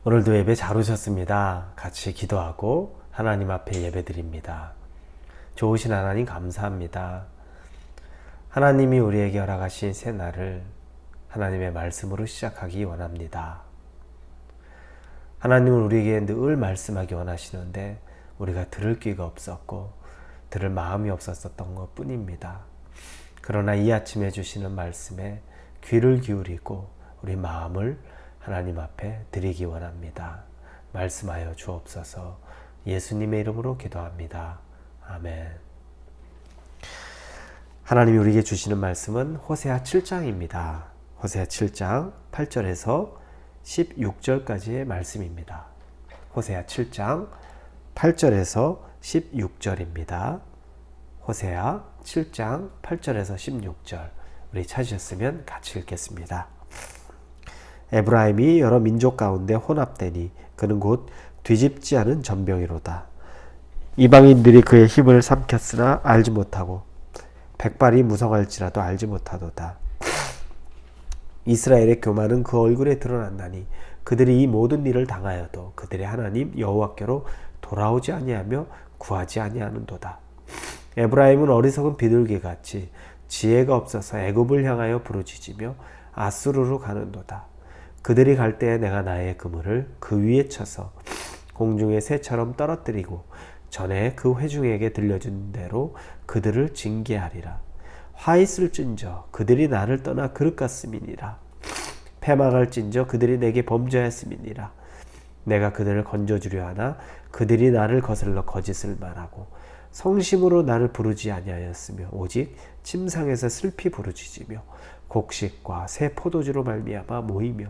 오늘도 예배 잘 오셨습니다. 같이 기도하고 하나님 앞에 예배 드립니다. 좋으신 하나님 감사합니다. 하나님이 우리에게 허락하신 새 날을 하나님의 말씀으로 시작하기 원합니다. 하나님은 우리에게 늘 말씀하기 원하시는데 우리가 들을 귀가 없었고 들을 마음이 없었던 것 뿐입니다. 그러나 이 아침에 주시는 말씀에 귀를 기울이고 우리 마음을 하나님 앞에 드리기 원합니다. 말씀하여 주옵소서. 예수님의 이름으로 기도합니다. 아멘. 하나님이 우리에게 주시는 말씀은 호세아 7장입니다. 호세아 7장 8절에서 16절까지의 말씀입니다. 호세아 7장 8절에서 16절입니다. 호세아 7장 8절에서 16절 우리 찾으셨으면 같이 읽겠습니다. 에브라임이 여러 민족 가운데 혼합되니 그는 곧 뒤집지 않은 전병이로다. 이방인들이 그의 힘을 삼켰으나 알지 못하고 백발이 무성할지라도 알지 못하도다. 이스라엘의 교만은 그 얼굴에 드러난다니 그들이 이 모든 일을 당하여도 그들의 하나님 여호와께로 돌아오지 아니하며 구하지 아니하는도다. 에브라임은 어리석은 비둘기같이 지혜가 없어서 애굽을 향하여 부르짖으며 아수르로 가는도다. 그들이 갈 때에 내가 나의 그물을 그 위에 쳐서 공중의 새처럼 떨어뜨리고 전에 그 회중에게 들려준 대로 그들을 징계하리라. 화 있을진저 그들이 나를 떠나 그릇 같음이니라. 패망할진저 그들이 내게 범죄하였음이니라. 내가 그들을 건져주려 하나 그들이 나를 거슬러 거짓을 말하고 성심으로 나를 부르지 아니하였으며 오직 침상에서 슬피 부르짖으며 곡식과 새 포도주로 말미암아 모이며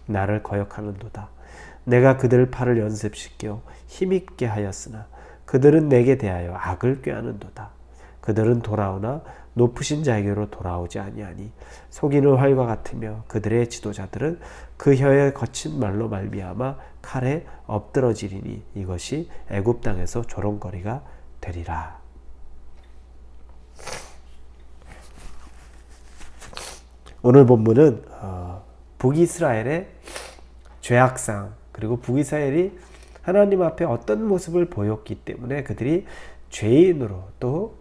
나를 거역하는도다. 내가 그들 팔을 연습시켜 힘있게 하였으나 그들은 내게 대하여 악을 꾀하는도다. 그들은 돌아오나 높으신 자에게로 돌아오지 아니하니 속이는 활과 같으며 그들의 지도자들은 그 혀의 거친 말로 말미암아 칼에 엎드러지리니 이것이 애굽 땅에서 조롱거리가 되리라. 오늘 본문은 북이스라엘의 죄악상 그리고 북이스라엘이 하나님 앞에 어떤 모습을 보였기 때문에 그들이 죄인으로 또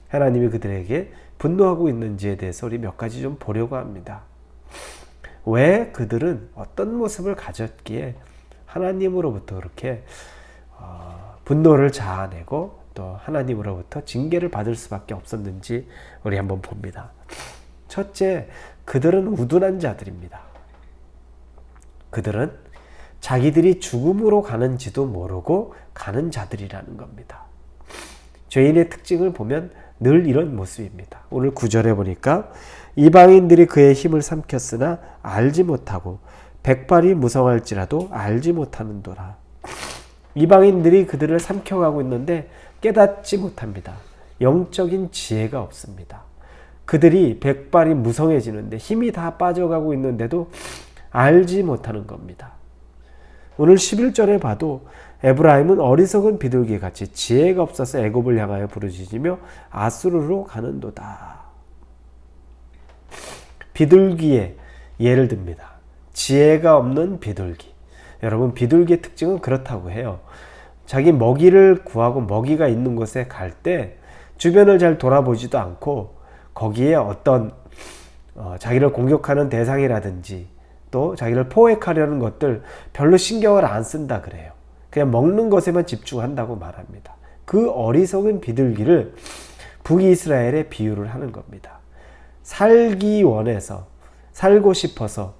하나님이 그들에게 분노하고 있는지에 대해서 우리 몇 가지 좀 보려고 합니다. 왜 그들은 어떤 모습을 가졌기에 하나님으로부터 그렇게 분노를 자아내고 또 하나님으로부터 징계를 받을 수밖에 없었는지 우리 한번 봅니다. 첫째, 그들은 우둔한 자들입니다. 그들은 자기들이 죽음으로 가는지도 모르고 가는 자들이라는 겁니다. 죄인의 특징을 보면 늘 이런 모습입니다. 오늘 9절에 보니까 이방인들이 그의 힘을 삼켰으나 알지 못하고 백발이 무성할지라도 알지 못하는도라. 이방인들이 그들을 삼켜가고 있는데 깨닫지 못합니다. 영적인 지혜가 없습니다. 그들이 백발이 무성해지는데 힘이 다 빠져가고 있는데도 알지 못하는 겁니다. 오늘 11절에 봐도 에브라임은 어리석은 비둘기같이 지혜가 없어서 애굽을 향하여 부르짖으며 아수르로 가는도다. 비둘기의 예를 듭니다. 지혜가 없는 비둘기. 여러분, 비둘기의 특징은 그렇다고 해요. 자기 먹이를 구하고 먹이가 있는 곳에 갈 때 주변을 잘 돌아보지도 않고 거기에 어떤 자기를 공격하는 대상이라든지 또 자기를 포획하려는 것들 별로 신경을 안 쓴다 그래요. 그냥 먹는 것에만 집중한다고 말합니다. 그 어리석은 비둘기를 북이스라엘에 비유를 하는 겁니다. 살기 원해서 살고 싶어서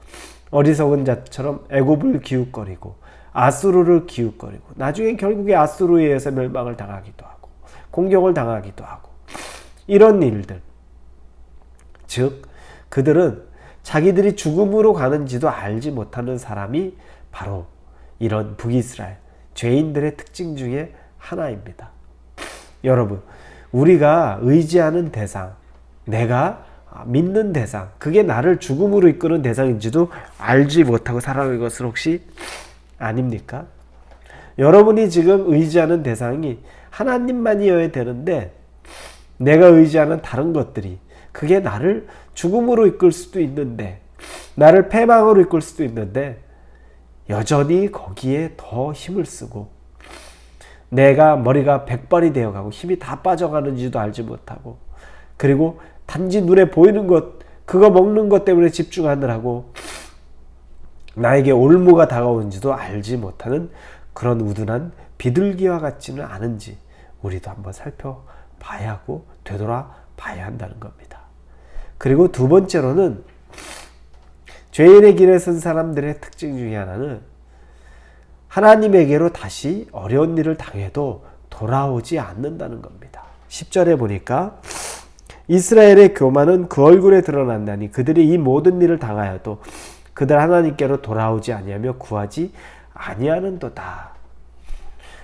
어리석은 자처럼 애굽을 기웃거리고 아수르를 기웃거리고 나중에 결국에 아수르에 의해서 멸망을 당하기도 하고 공격을 당하기도 하고 이런 일들, 즉 그들은 자기들이 죽음으로 가는지도 알지 못하는 사람이 바로 이런 북이스라엘 죄인들의 특징 중에 하나입니다. 여러분, 우리가 의지하는 대상, 내가 믿는 대상, 그게 나를 죽음으로 이끄는 대상인지도 알지 못하고 살아가는 것은 혹시 아닙니까? 여러분이 지금 의지하는 대상이 하나님만이어야 되는데 내가 의지하는 다른 것들이 그게 나를 죽음으로 이끌 수도 있는데 나를 패망으로 이끌 수도 있는데 여전히 거기에 더 힘을 쓰고 내가 머리가 백발이 되어가고 힘이 다 빠져가는지도 알지 못하고 그리고 단지 눈에 보이는 것 그거 먹는 것 때문에 집중하느라고 나에게 올무가 다가오는지도 알지 못하는 그런 우둔한 비둘기와 같지는 않은지 우리도 한번 살펴봐야 하고 되돌아봐야 한다는 겁니다. 그리고 두 번째로는 죄인의 길에 선 사람들의 특징 중에 하나는 하나님에게로 다시 어려운 일을 당해도 돌아오지 않는다는 겁니다. 10절에 보니까 이스라엘의 교만은 그 얼굴에 드러난다니 그들이 이 모든 일을 당하여도 그들 하나님께로 돌아오지 아니하며 구하지 아니하는도다.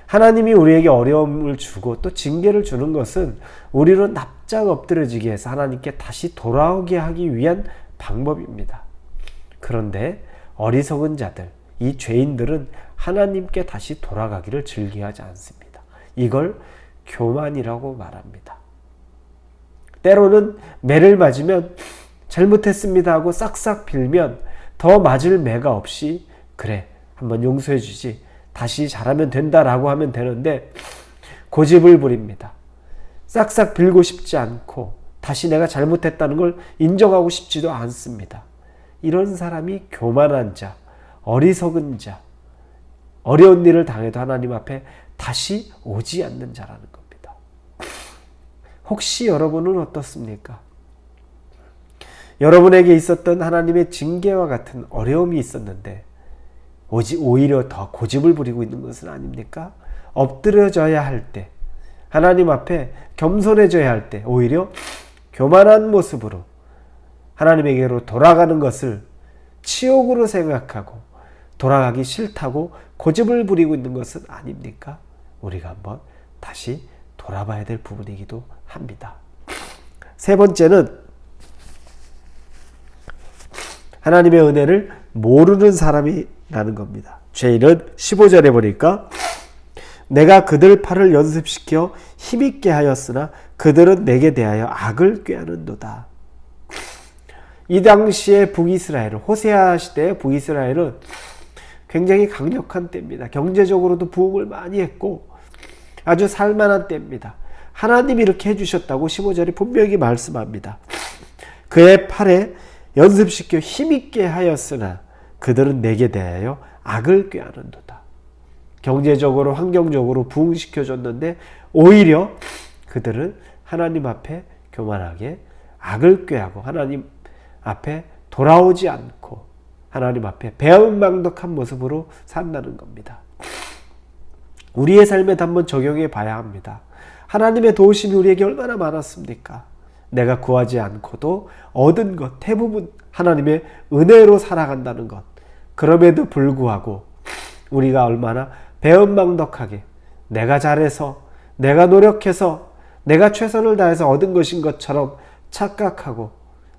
하나님이 우리에게 어려움을 주고 또 징계를 주는 것은 우리로 납작 엎드려지게 해서 하나님께 다시 돌아오게 하기 위한 방법입니다. 그런데 어리석은 자들, 이 죄인들은 하나님께 다시 돌아가기를 즐겨하지 않습니다. 이걸 교만이라고 말합니다. 때로는 매를 맞으면 잘못했습니다 하고 싹싹 빌면 더 맞을 매가 없이 그래 한번 용서해 주지 다시 잘하면 된다라고 하면 되는데 고집을 부립니다. 싹싹 빌고 싶지 않고 다시 내가 잘못했다는 걸 인정하고 싶지도 않습니다. 이런 사람이 교만한 자, 어리석은 자, 어려운 일을 당해도 하나님 앞에 다시 오지 않는 자라는 겁니다. 혹시 여러분은 어떻습니까? 여러분에게 있었던 하나님의 징계와 같은 어려움이 있었는데 오히려 더 고집을 부리고 있는 것은 아닙니까? 엎드려져야 할 때, 하나님 앞에 겸손해져야 할 때 오히려 교만한 모습으로 하나님에게로 돌아가는 것을 치욕으로 생각하고 돌아가기 싫다고 고집을 부리고 있는 것은 아닙니까? 우리가 한번 다시 돌아봐야 될 부분이기도 합니다. 세 번째는 하나님의 은혜를 모르는 사람이라는 겁니다. 죄인은 15절에 보니까 내가 그들 팔을 연습시켜 힘있게 하였으나 그들은 내게 대하여 악을 꾀하는도다. 이 당시에 북이스라엘, 호세아 시대의 북이스라엘은 굉장히 강력한 때입니다. 경제적으로도 부흥을 많이 했고 아주 살만한 때입니다. 하나님이 이렇게 해주셨다고 15절이 분명히 말씀합니다. 그의 팔에 연습시켜 힘있게 하였으나 그들은 내게 대하여 악을 꾀하는도다. 경제적으로 환경적으로 부흥시켜줬는데 오히려 그들은 하나님 앞에 교만하게 악을 꾀하고 하나님 앞에 돌아오지 않고 하나님 앞에 배은망덕한 모습으로 산다는 겁니다. 우리의 삶에 한번 적용해 봐야 합니다. 하나님의 도우심이 우리에게 얼마나 많았습니까? 내가 구하지 않고도 얻은 것 대부분 하나님의 은혜로 살아간다는 것. 그럼에도 불구하고 우리가 얼마나 배은망덕하게 내가 잘해서 내가 노력해서 내가 최선을 다해서 얻은 것인 것처럼 착각하고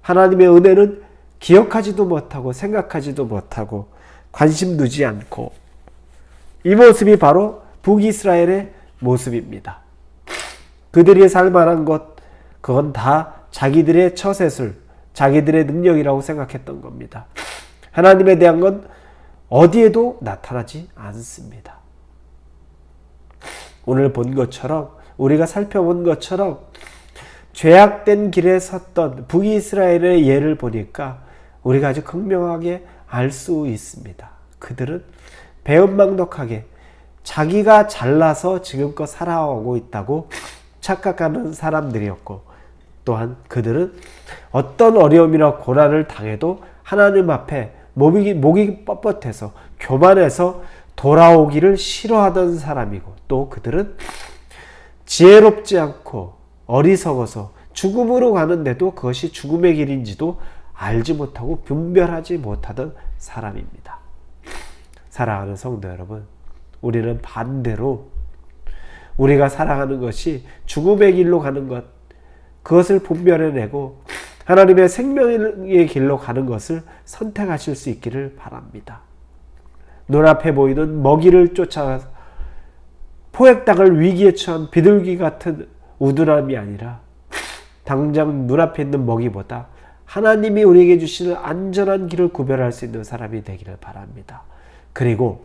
하나님의 은혜는 기억하지도 못하고 생각하지도 못하고 관심 두지 않고 이 모습이 바로 북이스라엘의 모습입니다. 그들이 살만한 것 그건 다 자기들의 처세술, 자기들의 능력이라고 생각했던 겁니다. 하나님에 대한 건 어디에도 나타나지 않습니다. 오늘 본 것처럼 우리가 살펴본 것처럼 죄악된 길에 섰던 북이스라엘의 예를 보니까 우리가 아주 극명하게 알 수 있습니다. 그들은 배은망덕하게 자기가 잘나서 지금껏 살아오고 있다고 착각하는 사람들이었고 또한 그들은 어떤 어려움이나 고난을 당해도 하나님 앞에 목이 뻣뻣해서 교만해서 돌아오기를 싫어하던 사람이고 또 그들은 지혜롭지 않고 어리석어서 죽음으로 가는데도 그것이 죽음의 길인지도 알지 못하고 분별하지 못하던 사람입니다. 사랑하는 성도 여러분, 우리는 반대로 우리가 살아가는 것이 죽음의 길로 가는 것, 그것을 분별해내고 하나님의 생명의 길로 가는 것을 선택하실 수 있기를 바랍니다. 눈앞에 보이는 먹이를 쫓아 포획당할 위기에 처한 비둘기 같은 우둔함이 아니라 당장 눈앞에 있는 먹이보다 하나님이 우리에게 주시는 안전한 길을 구별할 수 있는 사람이 되기를 바랍니다. 그리고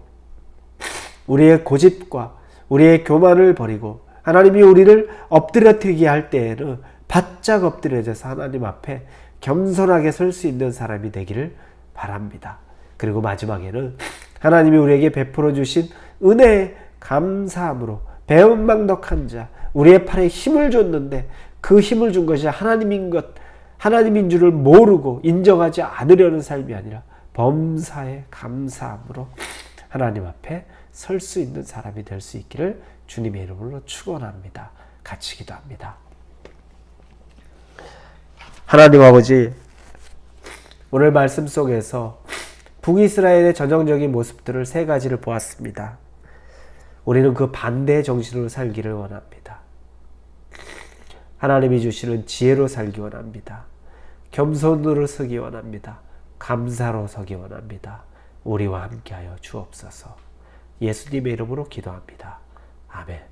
우리의 고집과 우리의 교만을 버리고 하나님이 우리를 엎드려뜨리게 할 때에는 바짝 엎드려져서 하나님 앞에 겸손하게 설 수 있는 사람이 되기를 바랍니다. 그리고 마지막에는 하나님이 우리에게 베풀어 주신 은혜에 감사함으로 배은망덕한 자, 우리의 팔에 힘을 줬는데 그 힘을 준 것이 하나님인 줄을 모르고 인정하지 않으려는 삶이 아니라 범사에 감사함으로 하나님 앞에 설 수 있는 사람이 될 수 있기를 주님의 이름으로 축원합니다. 같이 기도합니다. 하나님 아버지, 오늘 말씀 속에서 북이스라엘의 전형적인 모습들을 세 가지를 보았습니다. 우리는 그 반대의 정신으로 살기를 원합니다. 하나님이 주시는 지혜로 살기 원합니다. 겸손으로 서기 원합니다. 감사로 서기 원합니다. 우리와 함께하여 주옵소서. 예수님의 이름으로 기도합니다. 아멘.